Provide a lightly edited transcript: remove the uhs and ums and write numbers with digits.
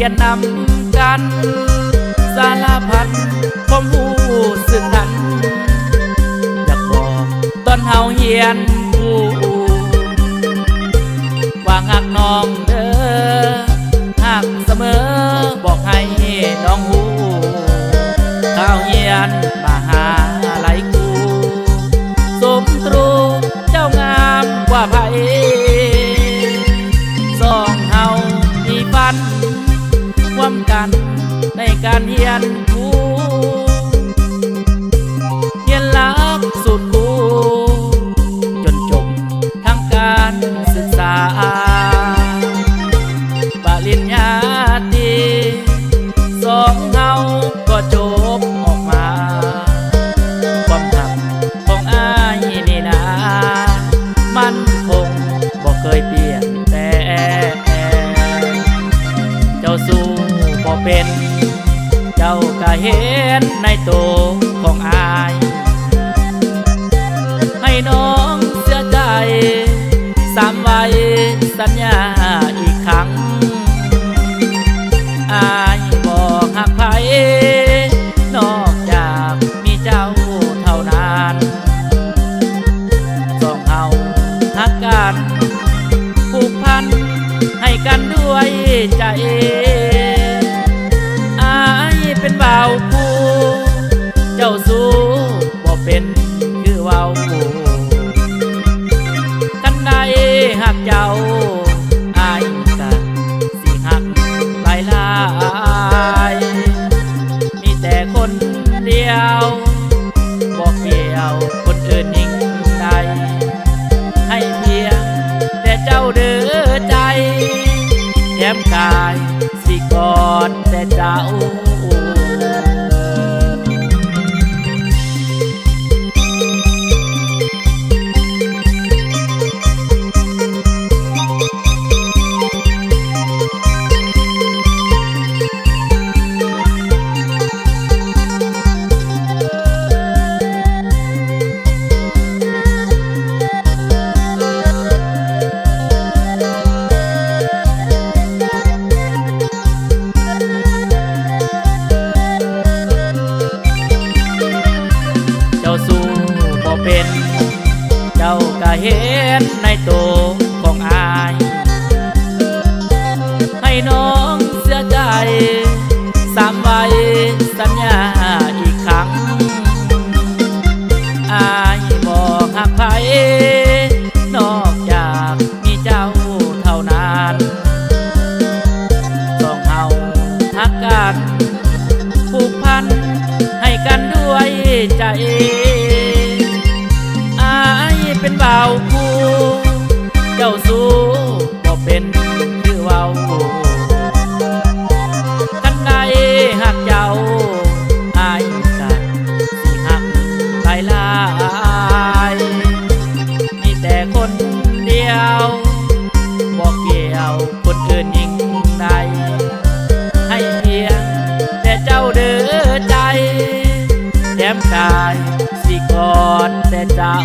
รียนนำกันสารพัดความรู้สึกนั้นอยากบอกตอนเฮาเฮียนผู้ว่าหักน้องเด้อหักเสมอบอกให้น้องหูข้าวเฮียนมาหาไหลกูสมตรูเจ้างามกว่าไผสองเฮามีฝันร่วมกันในการเฮียนผู้เฮียนลักสุดกูจนจบทั้งการศึกษาปริญญาตรีสองเฮาก็จบออกมาความหักของอ้ายนี่นะมันคงบ่เคยเปลี่ยนแต่เจ้าสู้บ่เป็นเจ้าก็เห็นในตัวของอายให้น้องเสียใจสามไว้สัญญาอีกครั้งอายบอกหักไผนอกจากมีเจ้าเท่านั้นสองเฮาหักกันผูกพันให้กันด้วยใจอายเป็นบ่าวผู้เจ้าสู้บ่เป็นคือเว้ากันใดหักเจ้าอายกันสิหักหลายมีแต่คนเดียวบอกเกี่ยวคนอื่นยิ่งใดให้เพียงแต่เจ้าเด้อใจแถมกายสิกอดแต่เจ้าเป็นเจ้าก็เห็นในตัวของอายให้น้องเสียใจสามไว้สัญญาอีกครั้งอายบอกหักไผนอกจากมีเจ้าเท่านั้นสองเฮาหักกันผูกพันให้กันด้วยใจเป็นบ่าวผู้เจ้าสู้บ่เป็นคือเว้ากันใดหักเจ้าอายกันสิหักหลายมีแต่คนเดียวบอกเกี่ยวคนอื่นยิ่งใดให้เพียงแต่เจ้าเด้อใจแถมกายสิกอดแต่เจ้า